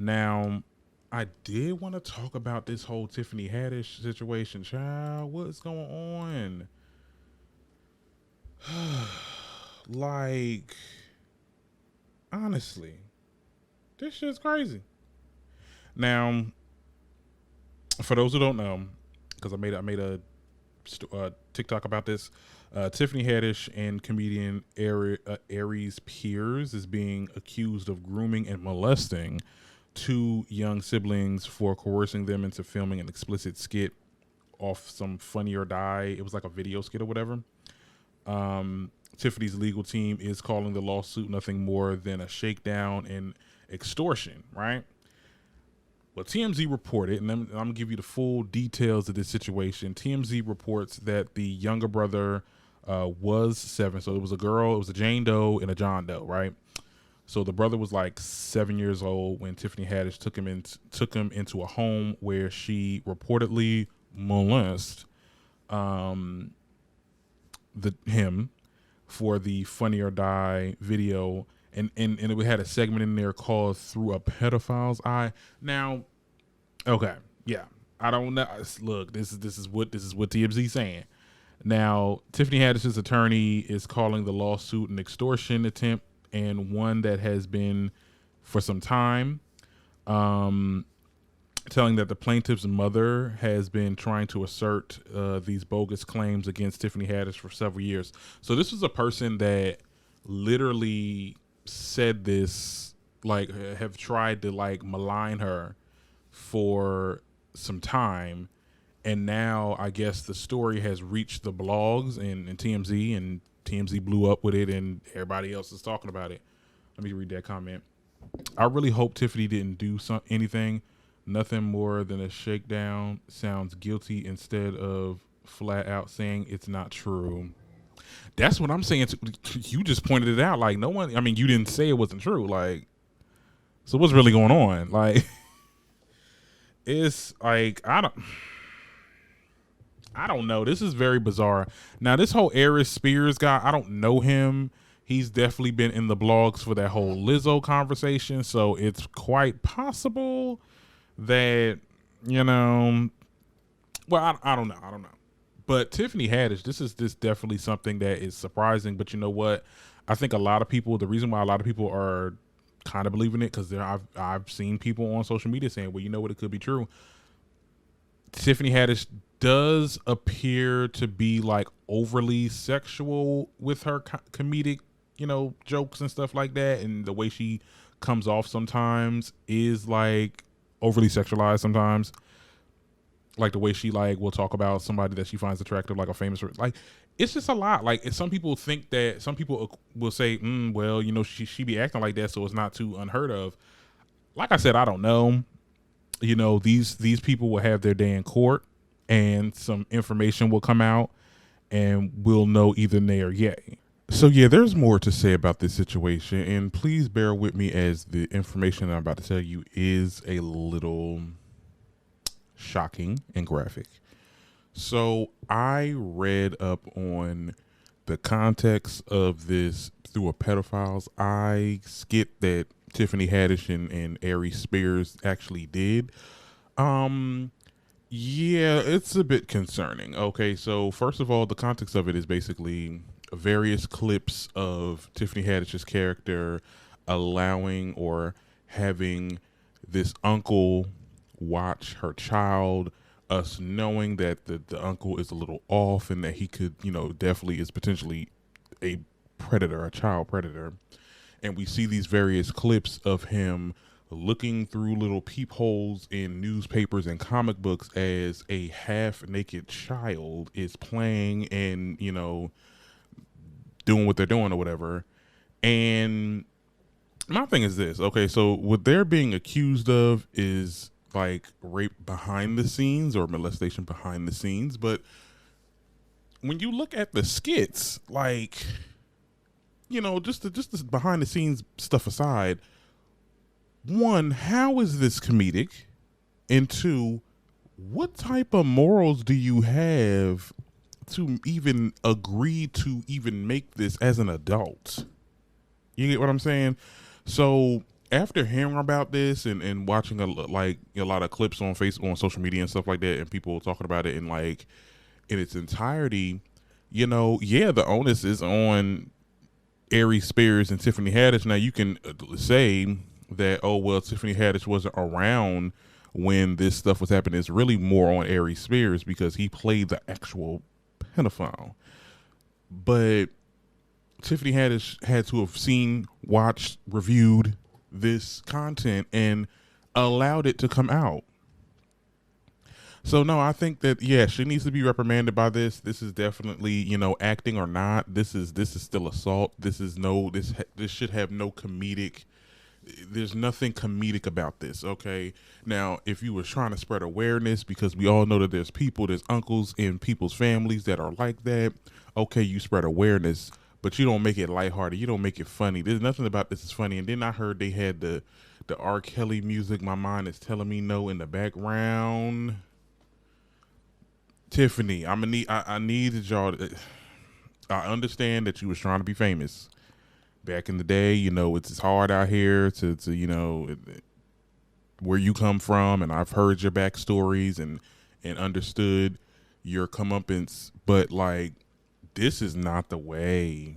Now, I did want to talk about this whole Tiffany Haddish situation. Child, what's going on? Like, honestly, this shit's crazy. Now, for those who don't know, because I made a TikTok about this. Tiffany Haddish and comedian Aries Pierce is being accused of grooming and molesting two young siblings for coercing them into filming an explicit skit off some Funny or Die. It was like a video skit or whatever. Tiffany's legal team is calling the lawsuit nothing more than a shakedown and extortion, right? Well, TMZ reported, and I'm gonna give you the full details of this situation. TMZ reports that the younger brother was 7, so it was a girl, it was a Jane Doe and a John Doe, right? So the brother was like 7 years old when Tiffany Haddish took him into a home where she reportedly molested him for the Funny or Die video, and we had a segment in there called "Through a Pedophile's Eye." Now, okay, yeah, I don't know. Look, this is what TMZ saying. Now, Tiffany Haddish's attorney is calling the lawsuit an extortion attempt and one that has been for some time. Telling that the plaintiff's mother has been trying to assert these bogus claims against Tiffany Haddish for several years. So this was a person that literally said this, like, have tried to like malign her for some time, and now I guess the story has reached the blogs and TMZ, and TMZ blew up with it, and everybody else is talking about it. Let me read that comment. I really hope Tiffany didn't do anything. Nothing more than a shakedown. Sounds guilty instead of flat out saying it's not true. That's what I'm saying. You just pointed it out. Like, no one, I mean, you didn't say it wasn't true. Like, so what's really going on? Like, it's like, I don't know. This is very bizarre. Now, this whole Aries Spears guy, I don't know him. He's definitely been in the blogs for that whole Lizzo conversation. So it's quite possible that, you know, well, I don't know. I don't know. But Tiffany Haddish, this is definitely something that is surprising. But you know what? I think a lot of people, the reason why a lot of people are kind of believing it, because I've seen people on social media saying, well, you know what, it could be true. Tiffany Haddish does appear to be like overly sexual with her comedic, you know, jokes and stuff like that. And the way she comes off sometimes is like overly sexualized sometimes. Like the way she like will talk about somebody that she finds attractive, like a famous, like, it's just a lot. Like, some people think that, some people will say, well, you know, she be acting like that, so it's not too unheard of. Like I said, I don't know. You know, these people will have their day in court, and some information will come out, and we'll know either nay or yay. So yeah, there's more to say about this situation, and please bear with me as the information I'm about to tell you is a little shocking and graphic. So I read up on the context of this Through a Pedophile's Eye skit that Tiffany Haddish and Aries Spears actually did. Yeah, it's a bit concerning. Okay, so first of all, the context of it is basically various clips of Tiffany Haddish's character allowing or having this uncle watch her child, us knowing that the uncle is a little off and that he could, you know, definitely is potentially a predator, a child predator. And we see these various clips of him looking through little peepholes in newspapers and comic books as a half-naked child is playing and, you know, doing what they're doing or whatever. And my thing is this. Okay, so what they're being accused of is like rape behind the scenes or molestation behind the scenes. But when you look at the skits, like, you know, just the behind the scenes stuff aside, one, how is this comedic? And two, what type of morals do you have to even agree to even make this as an adult? You get what I'm saying? So after hearing about this and watching like a lot of clips on Facebook, on social media and stuff like that, and people talking about it in like in its entirety, you know, yeah, the onus is on Aries Spears and Tiffany Haddish. Now you can say that, oh well, Tiffany Haddish wasn't around when this stuff was happening. It's really more on Aries Spears because he played the actual pedophile. But Tiffany Haddish had to have seen, watched, reviewed this content and allowed it to come out. So no, I think that yeah, she needs to be reprimanded by this. This is definitely, you know, acting or not. This is still assault. This is no this should have no comedic. There's nothing comedic about this. Okay, now if you were trying to spread awareness, because we all know that there's uncles in people's families that are like that. Okay, you spread awareness, but you don't make it lighthearted. You don't make it funny. There's nothing about this is funny. And then I heard they had the R. Kelly music. My mind is telling me no in the background. Tiffany, I needed y'all to, I understand that you was trying to be famous back in the day. You know, it's hard out here to you know, where you come from, and I've heard your backstories and understood your comeuppance, but like, this is not the way.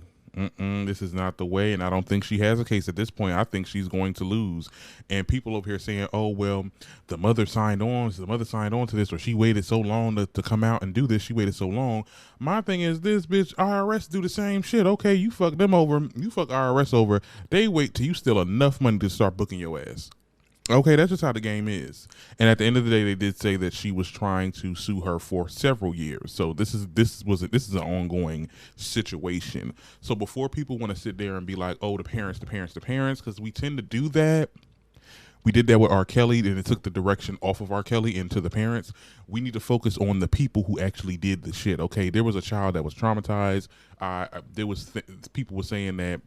This is not the way, and I don't think she has a case at this point. I think she's going to lose. And people over here saying, "Oh well, the mother signed on. The mother signed on to this, or she waited so long to come out and do this. She waited so long." My thing is this, bitch. IRS do the same shit. Okay, you fuck them over. You fuck IRS over. They wait till you steal enough money to start booking your ass. Okay, that's just how the game is. And at the end of the day, they did say that she was trying to sue her for several years. So this is an ongoing situation. So before people want to sit there and be like, "Oh, the parents," because we tend to do that. We did that with R. Kelly, and it took the direction off of R. Kelly into the parents. We need to focus on the people who actually did the shit. Okay, there was a child that was traumatized. People were saying that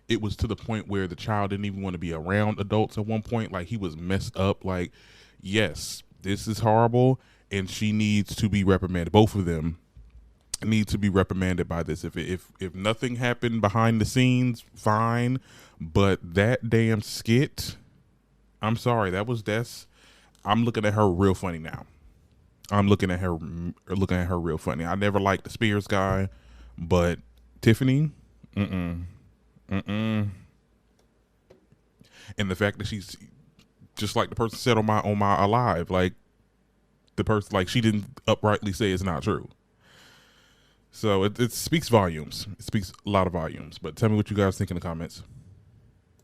it was to the point where the child didn't even want to be around adults at one point. Like, he was messed up. Like, yes, this is horrible, and she needs to be reprimanded. Both of them need to be reprimanded by this. If nothing happened behind the scenes, fine. But that damn skit, I'm sorry, I'm looking at her real funny now. I'm looking at her real funny. I never liked the Spears guy, but Tiffany, and the fact that she's just like the person said on my alive, like the person, like, she didn't uprightly say it's not true. So it speaks volumes. It speaks a lot of volumes. But tell me what you guys think in the comments.